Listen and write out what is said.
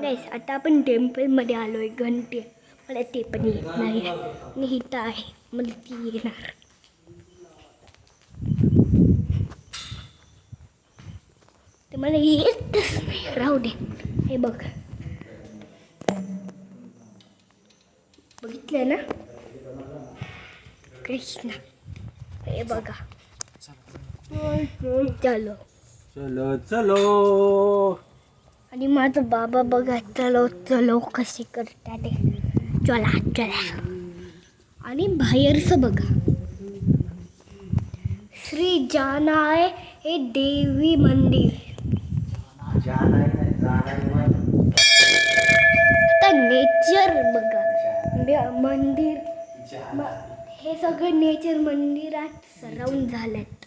गाईस आता आपण टेम्पलमध्ये आलो आहे. घंटे मला ते पण येत नाही आणि इथं आहे मला ती येणार. ते मला येतच नाही. राहू दे. हे बघ बघितलं ना कृष्ण. हे बघा चलो चलो चलो. आणि माझा बाबा बघा चलो चलो कसे करतात. चला चला. आणि बाहेरचं बघा श्री जानाय हे देवी मंदिर. आता नेचर बघा मंदिर हे सगळं नेचर मंदिरात सराउंड झाल्यात.